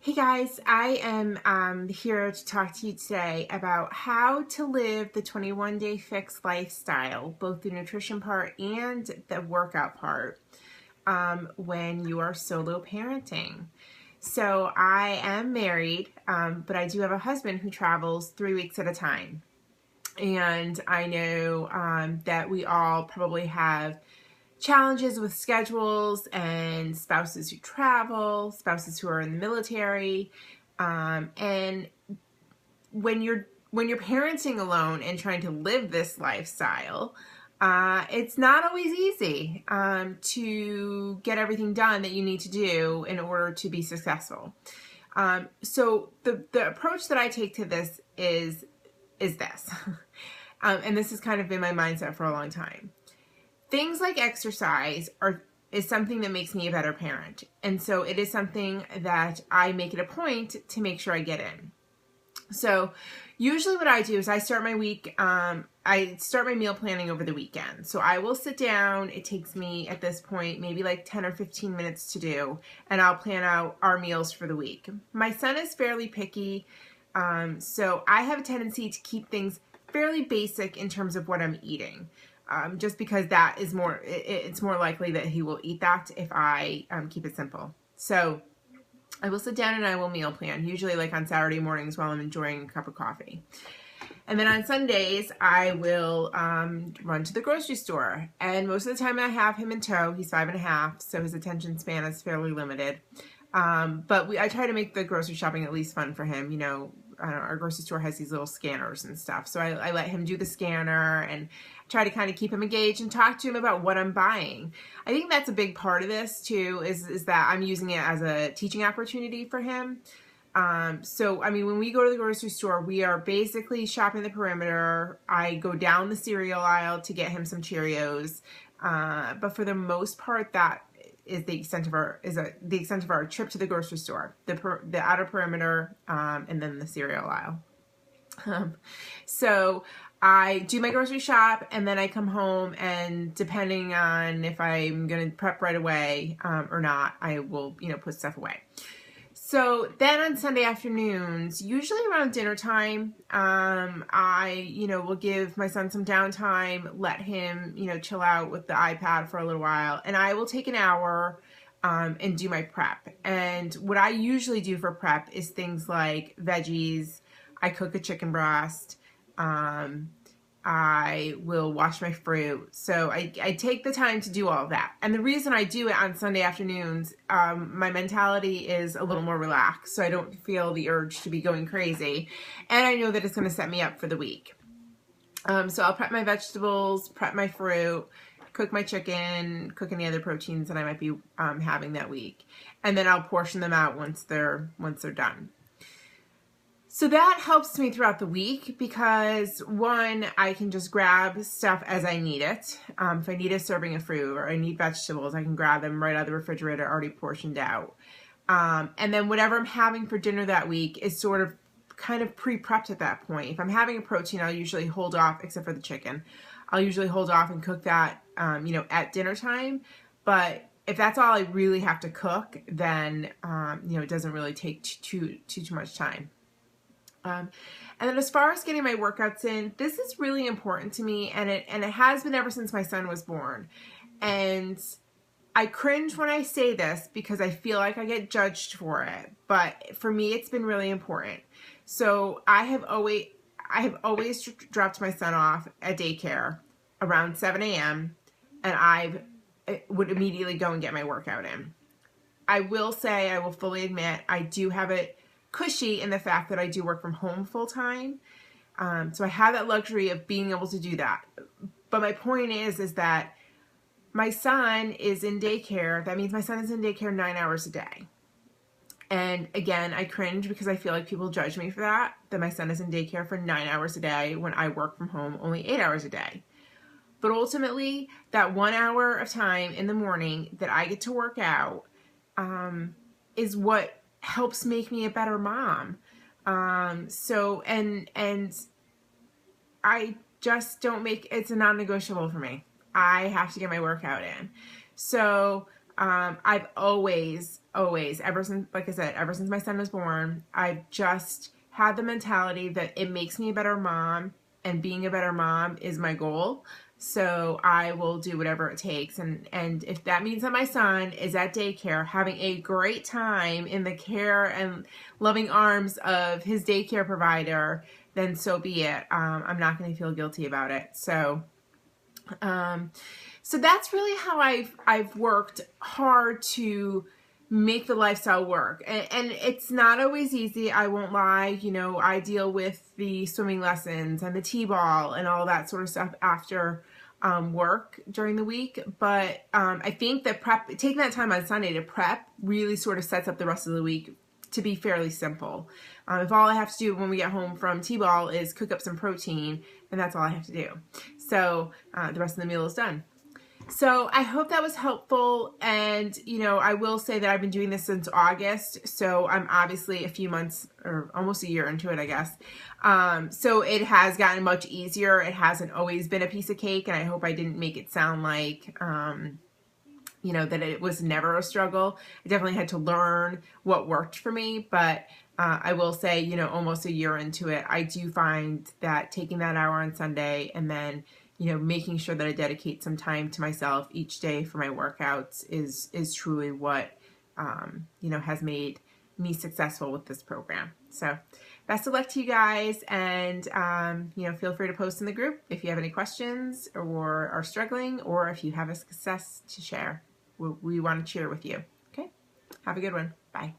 Hey guys, I am here to talk to you today about how to live the 21-day fix lifestyle, both the nutrition part and the workout part, when you are solo parenting. So I am married, but I do have a husband who travels 3 weeks at a time. And I know that we all probably have challenges with schedules and spouses who travel, spouses who are in the military, and when you're parenting alone and trying to live this lifestyle, it's not always easy to get everything done that you need to do in order to be successful. So the approach that I take to this is this, and this has kind of been my mindset for a long time. Things like exercise is something that makes me a better parent. And so it is something that I make it a point to make sure I get in. So usually what I do is I start my week, I start my meal planning over the weekend. So I will sit down, it takes me at this point maybe like 10 or 15 minutes to do, and I'll plan out our meals for the week. My son is fairly picky, so I have a tendency to keep things fairly basic in terms of what I'm eating. Just because that is it's more likely that he will eat that if I keep it simple. So I will sit down and I will meal plan, usually like on Saturday mornings while I'm enjoying a cup of coffee. And then on Sundays, I will run to the grocery store. And most of the time I have him in tow. He's 5.5, so his attention span is fairly limited. But I try to make the grocery shopping at least fun for him. You know, our grocery store has these little scanners and stuff. So I let him do the scanner and try to kind of keep him engaged and talk to him about what I'm buying. I think that's a big part of this too, is that I'm using it as a teaching opportunity for him. So, I mean, when we go to the grocery store, we are basically shopping the perimeter. I go down the cereal aisle to get him some Cheerios. But for the most part, that is the extent of our trip to the grocery store, the outer perimeter, and then the cereal aisle. So I do my grocery shop and then I come home, and depending on if I'm going to prep right away or not, I will, put stuff away. So then on Sunday afternoons, usually around dinner time, I, will give my son some downtime, let him, chill out with the iPad for a little while, and I will take an hour and do my prep. And what I usually do for prep is things like veggies. I cook a chicken breast. I will wash my fruit. So I take the time to do all of that. And the reason I do it on Sunday afternoons, my mentality is a little more relaxed, so I don't feel the urge to be going crazy. And I know that it's going to set me up for the week. So I'll prep my vegetables, prep my fruit, cook my chicken, cook any other proteins that I might be having that week. And then I'll portion them out once they're done. So that helps me throughout the week because, one, I can just grab stuff as I need it. If I need a serving of fruit or I need vegetables, I can grab them right out of the refrigerator already portioned out. And then whatever I'm having for dinner that week is sort of kind of pre-prepped at that point. If I'm having a protein, I'll usually hold off, except for the chicken. I'll usually hold off and cook that, at dinner time. But if that's all I really have to cook, then, it doesn't really take too much time. And then as far as getting my workouts in, this is really important to me, and it has been ever since my son was born. And I cringe when I say this because I feel like I get judged for it, but for me it's been really important. So I have always dropped my son off at daycare around 7 a.m. and I would immediately go and get my workout in. I will fully admit, I do have it cushy in the fact that I do work from home full time. So I have that luxury of being able to do that. But my point is that my son is in daycare. That means my son is in daycare 9 hours a day. And again, I cringe because I feel like people judge me for that my son is in daycare for 9 hours a day when I work from home only 8 hours a day. But ultimately, that 1 hour of time in the morning that I get to work out is what helps make me a better mom. So I just don't it's a non-negotiable for me. I have to get my workout in. So I've always, ever since, like I said, ever since my son was born, I've just had the mentality that it makes me a better mom, and being a better mom is my goal. So I will do whatever it takes. And if that means that my son is at daycare having a great time in the care and loving arms of his daycare provider, then so be it. I'm not going to feel guilty about it. So that's really how I've worked hard to make the lifestyle work. And it's not always easy, I won't lie. You know, I deal with the swimming lessons and the t-ball and all that sort of stuff after work during the week. But I think that taking that time on Sunday to prep really sort of sets up the rest of the week to be fairly simple. If all I have to do when we get home from t-ball is cook up some protein, then that's all I have to do. So the rest of the meal is done. So I hope that was helpful. And, you know, I will say that I've been doing this since August. So I'm obviously a few months or almost a year into it, I guess. So it has gotten much easier. It hasn't always been a piece of cake. And I hope I didn't make it sound like, you know, that it was never a struggle. I definitely had to learn what worked for me. But I will say, you know, almost a year into it, I do find that taking that hour on Sunday and then, you know, making sure that I dedicate some time to myself each day for my workouts is truly what, you know, has made me successful with this program. So best of luck to you guys. And, you know, feel free to post in the group if you have any questions or are struggling, or if you have a success to share. We want to cheer with you. Okay. Have a good one. Bye.